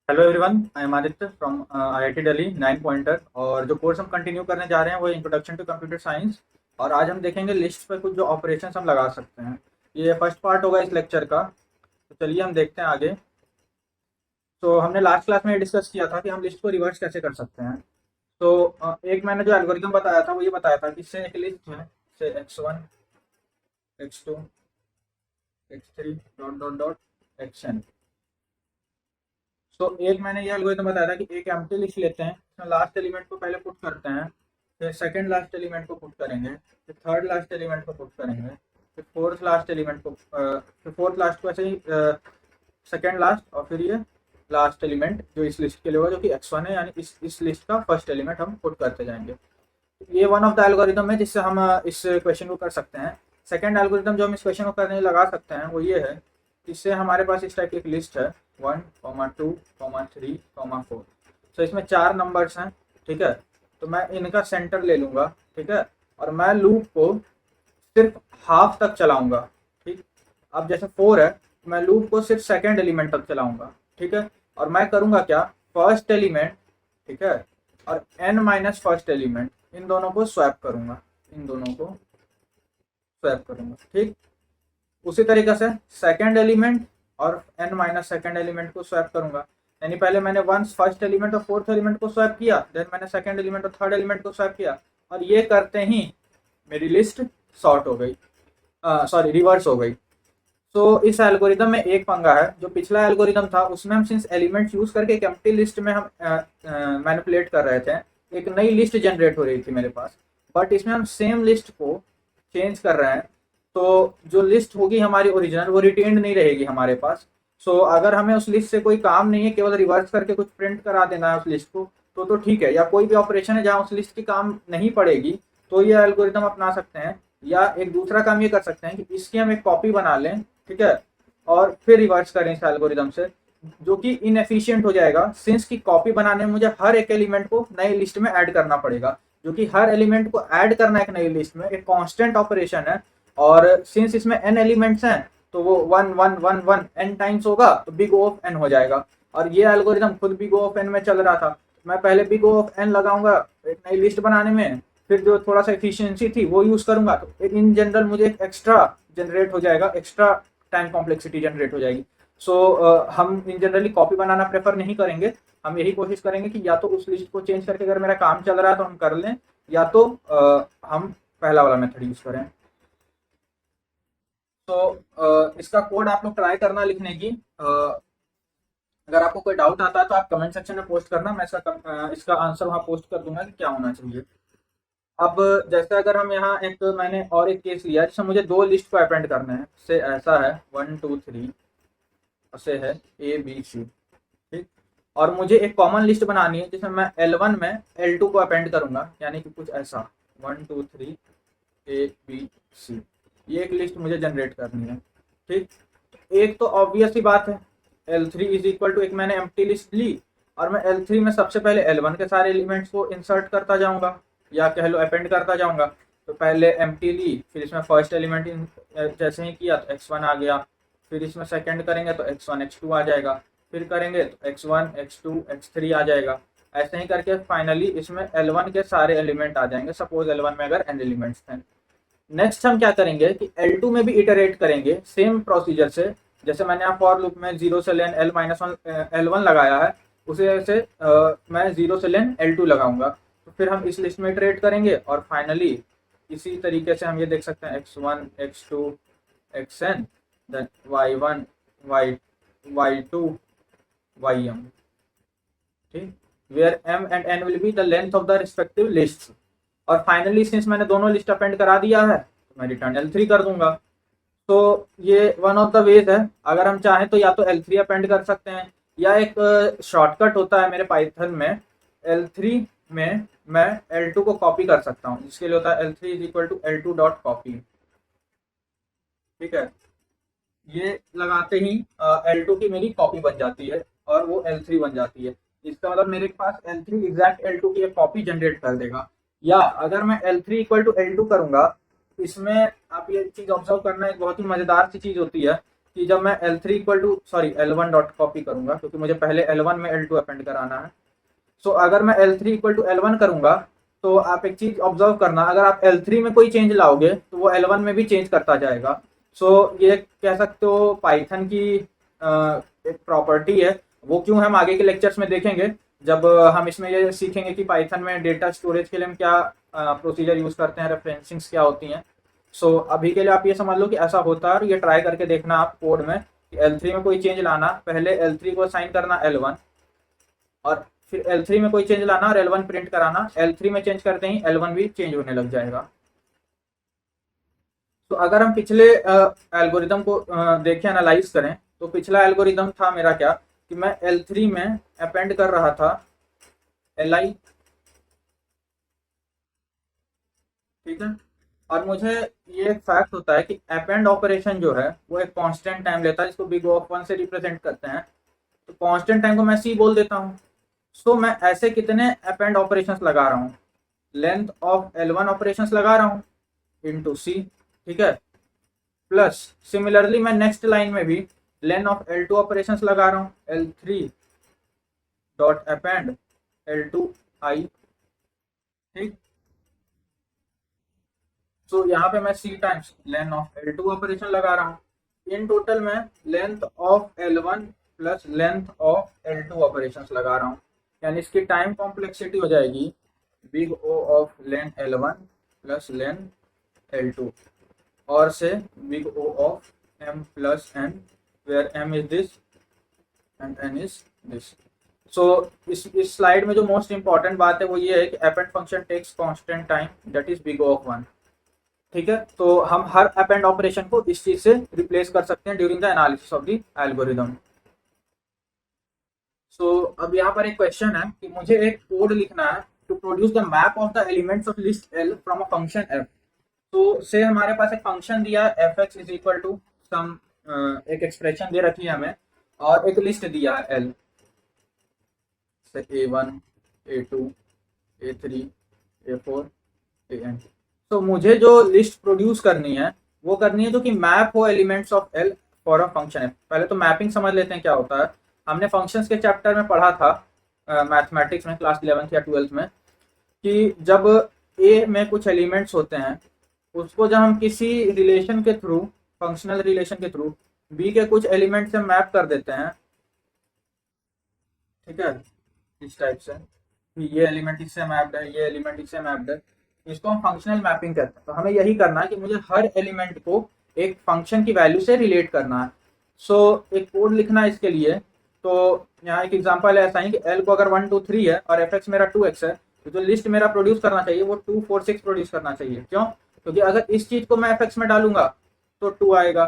Hello everyone, I am Aditya from IIT Delhi 9 pointer. और जो course हम कंटिन्यू करने जा रहे हैं वो इंट्रोडक्शन टू कंप्यूटर साइंस। और आज हम देखेंगे लिस्ट पे कुछ जो ऑपरेशंस हम लगा सकते हैं। ये फर्स्ट पार्ट होगा इस लेक्चर का। तो चलिए हम देखते हैं आगे। तो हमने लास्ट क्लास में डिस्कस किया था कि हम लिस्ट को रिवर्स कैसे कर सकते हैं। तो एक मैंने जो एल्गोरिथम बताया था वो ये बताया था कि इससे एक लिस्ट है, से x1 x2 x3 dot dot dot xn। तो एक मैंने ये एल्गोरिथम बताया था कि एक एम्प्टी लिस्ट लेते हैं, इसमें लास्ट एलिमेंट को पहले पुट करते हैं, फिर सेकंड लास्ट एलिमेंट को पुट करेंगे, फिर थर्ड लास्ट एलिमेंट को पुट करेंगे, फिर फोर्थ लास्ट एलिमेंट को फिर फोर्थ लास्ट को ऐसे ही सेकंड लास्ट, और फिर ये लास्ट एलिमेंट जो इस लिस्ट के लिए होगा जो कि x1 है, यानी इस लिस्ट का फर्स्ट एलिमेंट हम पुट करते जाएंगे। ये वन ऑफ द एल्गोरिथम है जिससे हम इस क्वेश्चन को कर सकते हैं। सेकंड एल्गोरिथम जो हम इस क्वेश्चन को करने लगा सकते हैं वो ये है, इससे हमारे पास इस टाइप की एक लिस्ट है 1, 2, 3, 4। तो इसमें 4 नंबर्स हैं, ठीक है। तो मैं इनका सेंटर ले लूँगा, ठीक है, और मैं लूप को सिर्फ हाफ तक चलाऊँगा, ठीक। अब जैसे 4 है, मैं लूप को सिर्फ सेकंड एलिमेंट तक चलाऊँगा, ठीक है। और मैं करूँगा क्या, फर्स्ट एलिमेंट, ठीक है, और n माइनस फर्स्ट एलिमेंट, इन दोनों को स्वैप करूँगा, इन दोनों को स्वैप करूँगा, ठीक। उसी तरीके से सेकंड एलिमेंट और n माइनस सेकंड एलिमेंट को स्वैप करूंगा। यानी पहले मैंने वंस फर्स्ट एलिमेंट और फोर्थ एलिमेंट को स्वैप किया, देन मैंने सेकंड एलिमेंट और थर्ड एलिमेंट को स्वैप किया, और ये करते ही मेरी लिस्ट सॉर्ट हो गई, सॉरी रिवर्स हो गई। तो इस एल्गोरिदम में एक पंगा है, जो पिछला एल्गोरिदम था उसमें हम सिंस एलिमेंट यूज करके एक एम्प्टी लिस्ट में हम मैनिपुलेट कर रहे थे, एक नई लिस्ट जनरेट हो रही थी मेरे पास। बट इसमें हम सेम लिस्ट को चेंज कर रहे हैं, तो जो लिस्ट होगी हमारी ओरिजिनल वो रिटेन्ड नहीं रहेगी हमारे पास। सो अगर हमें उस लिस्ट से कोई काम नहीं है, केवल रिवर्स करके कुछ प्रिंट करा देना है उस लिस्ट को, तो ठीक है। या कोई भी ऑपरेशन है जहाँ उस लिस्ट की काम नहीं पड़ेगी, तो ये एल्गोरिदम अपना सकते हैं। या एक दूसरा काम ये कर सकते हैं कि इसकी हम एक कॉपी बना लें, ठीक है, और फिर रिवर्स करें इस एल्गोरिदम से, जो कि इनएफिशिएंट हो जाएगा, सिंस की कॉपी बनाने में मुझे हर एक एलिमेंट को नई लिस्ट में ऐड करना पड़ेगा, जो कि हर एलिमेंट को ऐड करना एक नई लिस्ट में एक कांस्टेंट ऑपरेशन है। और सिंस इसमें n एलिमेंट्स हैं, तो वो 1 1 1 1 n टाइम्स होगा, तो बिग O ऑफ n हो जाएगा। और ये एल्गोरिदम खुद बिग O ऑफ n में चल रहा था। मैं पहले बिग O ऑफ n लगाऊंगा एक नई लिस्ट बनाने में, फिर जो थोड़ा सा एफिशिएंसी थी वो यूज करूंगा, तो इन जनरल मुझे एक एक्स्ट्रा जनरेट हो जाएगा, एक्स्ट्रा टाइम कॉम्प्लेक्सिटी जनरेट हो जाएगी। सो हम इन जनरली कॉपी बनाना प्रेफर नहीं करेंगे। हम यही कोशिश करेंगे कि या तो उस लिस्ट को चेंज करके अगर मेरा काम चल रहा है तो हम कर लें, या तो हम पहला वाला मेथड यूज करें। तो इसका कोड आप लोग ट्राई करना लिखने की। अगर आपको कोई डाउट आता है तो आप कमेंट सेक्शन में पोस्ट करना, मैं इसका आंसर वहाँ पोस्ट कर दूंगा कि क्या होना चाहिए। अब जैसे अगर हम यहाँ एक मैंने और एक केस लिया जिसमें मुझे 2 लिस्ट को अपेंड करना है, से ऐसा है 1 2 3, से है ABC, ठीक। और मुझे एक कॉमन लिस्ट बनानी है जिसमें मैं L1 में L2 को अपेंड करूंगा, यानी कि कुछ ऐसा 1 2 3 ABC। ये एक लिस्ट मुझे जनरेट करनी है, ठीक। एक तो ऑब्वियस ही बात है, L3 इज इक्वल टू, एक मैंने एम्प्टी लिस्ट ली और मैं L3 में सबसे पहले L1 के सारे एलिमेंट्स को इंसर्ट करता जाऊंगा, या कह लो अपेंड करता जाऊंगा। तो पहले एम्प्टी ली, फिर इसमें फर्स्ट एलिमेंट जैसे ही किया तो x1 आ गया, फिर इसमें सेकंड करेंगे तो x1 x2 आ जाएगा, फिर करेंगे तो x1 x2 x3 आ जाएगा। ऐसे ही करके फाइनली इसमें L1 के सारे एलिमेंट आ जाएंगे, सपोज L1 में अगर n एलिमेंट्स हैं। नेक्स्ट हम क्या करेंगे कि L2 में भी इटरेट करेंगे सेम प्रोसीजर से, जैसे मैंने यहाँ फॉर लूप में 0 से लेन L1 लगाया है, उसे से मैं 0 से लेन L2 लगाऊंगा। तो फिर हम इस लिस्ट में इटरेट करेंगे, और फाइनली इसी तरीके से हम ये देख सकते हैं x1 x2 xn, then y1 y2 ym, ठीक, where m and n will be the length of the respective list. और फाइनली सिंस मैंने दोनों लिस्ट अपेंड करा दिया है, तो मैं रिटर्न L3 कर दूंगा। तो ये वन ऑफ द वेज है। अगर हम चाहें तो या तो L3 अपेंड कर सकते हैं, या एक शॉर्टकट होता है मेरे पाइथन में, L3 में मैं L2 को कॉपी कर सकता हूँ, जिसके लिए होता है L3 is equal to L2 dot copy, ठीक है। ये लगाते ही L2 की मेरी कॉपी बन जाती है और वो L3 बन जाती है। इसका मतलब मेरे पास L3 एग्जैक्ट L2 की एक कॉपी जनरेट कर देगा। या अगर मैं L3 इक्वल टू L2 करूंगा, इसमें आप ये चीज ऑब्जर्व करना, एक बहुत ही मजेदार सी चीज होती है कि जब मैं L3 equal to sorry L1 dot copy करूंगा, क्योंकि मुझे पहले L1 में L2 अपेंड कराना है। सो अगर मैं L3 इक्वल टू L1 करूंगा, तो आप एक चीज ऑब्जर्व करना, अगर आप L3 में कोई चेंज लाओगे तो वो L1 में भी चेंज करता जाएगा। सो ये कह सकते हो पाइथन की एक प्रॉपर्टी है। वो क्यों हम आगे के लेक्चर्स में देखेंगे, जब हम इसमें ये सीखेंगे कि पाइथन में डेटा स्टोरेज के लिए हम क्या प्रोसीजर यूज करते हैं, रेफरेंसिंग्स क्या होती हैं। सो अभी के लिए आप ये समझ लो कि ऐसा होता है, और ये ट्राई करके देखना आप कोड में कि L3 में कोई चेंज लाना, पहले L3 को असाइन करना L1, और फिर L3 में कोई चेंज लाना और L1 प्रिंट कराना। L3 में चेंज करते ही L1 भी चेंज होने लग जाएगा। तो अगर हम पिछले एल्गोरिदम को देखें, एनालाइज करें, तो पिछला एल्गोरिदम था मेरा क्या, कि मैं L3 में अपेंड कर रहा था Li, ठीक है। और मुझे ये एक फैक्ट होता है कि अपेंड ऑपरेशन जो है वो एक कांस्टेंट टाइम लेता है, जिसको बिग ऑफ 1 से रिप्रेजेंट करते हैं। तो कांस्टेंट टाइम को मैं C बोल देता हूँ। सो मैं ऐसे कितने अपेंड ऑपरेशंस लगा रहा हूँ, लेंथ ऑफ L1 ऑपरेशंस लगा रहा हूँ इंटू C, ठीक है। प्लस सिमिलरली मैं नेक्स्ट लाइन में भी लेंथ ऑफ L2 ऑपरेशंस लगा रहा हूँ, L3 डॉट अपेंड L2i, ठीक। सो यहाँ पे मैं C times length of L2 operation लगा रहा हूँ। इन टोटल मैं length of L1 plus length of L2 operations लगा रहा हूँ, यानी इसकी टाइम कॉम्प्लेक्सिटी हो जाएगी big O of length L1 plus length L2, और से big O of m plus n, where m is this and n is this. So इस स्लाइड में जो मोस्ट इंपॉर्टेंट बात है वो ये है कि append function takes constant time, that is big O of 1, ठीक है। तो हम हर अपेंड ऑपरेशन को इस चीज से रिप्लेस कर सकते हैं during the analysis of the algorithm. So अब यहाँ पर एक क्वेश्चन है कि मुझे एक कोड लिखना है to produce the map of the elements of list L from a function f। तो से हमारे पास एक फंक्शन दिया है fx is equal to some, एक एक्सप्रेशन दे रखी है हमें, और एक लिस्ट दिया है L से A1 A2 A3 A4 AN। तो मुझे जो लिस्ट प्रोड्यूस करनी है वो करनी है जो कि मैप हो elements of L for a function है। पहले तो मैपिंग समझ लेते हैं क्या होता है। हमने फंक्शंस के चैप्टर में पढ़ा था मैथमेटिक्स में, क्लास 11th या 12th में, कि जब A में कुछ एलिमेंट्स होते हैं, उसको जब हम किसी रिलेशन के थ्रू, फंक्शनल रिलेशन के थ्रू B के कुछ एलिमेंट से मैप कर देते हैं, ठीक है, इस टाइप से, ये एलिमेंट इससे मैप्ड है, ये एलिमेंट इससे मैप्ड है, इसको हम फंक्शनल मैपिंग कहते हैं। तो हमें यही करना है कि मुझे हर एलिमेंट को एक फंक्शन की वैल्यू से रिलेट करना है। सो एक कोड लिखना है इसके लिए। तो यहाँ एक एग्जांपल है ऐसा ही कि L को अगर 1 2 3 है और fx मेरा 2x है, तो जो लिस्ट मेरा प्रोड्यूस करना चाहिए वो 2 4 6 प्रोड्यूस करना चाहिए। क्यों? क्योंकि अगर इस चीज को मैं fx में डालूंगा तो 2 आएगा,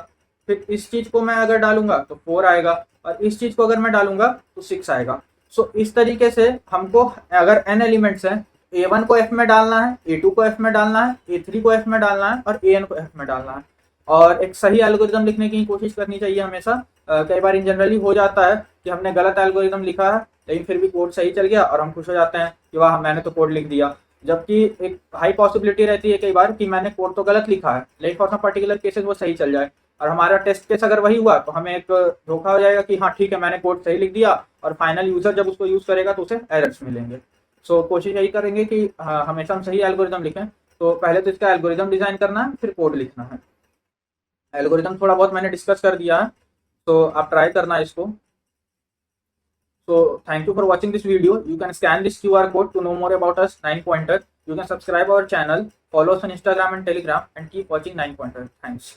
फिर इस चीज को मैं अगर डालूंगा तो 4 आएगा, और इस चीज को अगर मैं डालूंगा तो 6 आएगा। सो इस तरीके से हमको अगर n एलिमेंट्स हैं, A1 को F में डालना है, A2 को F में डालना है, A3 को F में डालना है, और AN को F में डालना है। और एक सही एल्गोरिदम लिखने की कोशिश करनी चाहिए हमेशा। कई बार इन जनरली हो जाता है कि हमने गलत एल्गोरिदम लिखा है, लेकिन फिर भी कोड सही चल गया और हम खुश हो जाते हैं कि वाह मैंने तो कोड लिख दिया। जबकि एक हाई पॉसिबिलिटी रहती है कई बार कि मैंने कोड तो गलत लिखा है, लेकिन फॉर सम पर्टिकुलर केसेस वो सही चल जाए, और हमारा टेस्ट केस अगर वही हुआ तो हमें एक धोखा हो जाएगा कि हाँ ठीक है मैंने कोड सही लिख दिया, और फाइनल यूजर जब उसको यूज करेगा तो उसे एरर्स मिलेंगे। सो कोशिश यही करेंगे कि हमेशा हम सही एल्गोरिदम लिखें। तो पहले तो इसका एल्गोरिदम डिजाइन करना है, फिर कोड लिखना है। एल्गोरिदम थोड़ा बहुत मैंने डिस्कस कर दिया है, तो आप ट्राई करना इसको। So thank you for watching this video. You can scan this QR code to know more about us, 9 Pointer. You can subscribe our channel, follow us on Instagram and Telegram, and keep watching 9 Pointer. Thanks.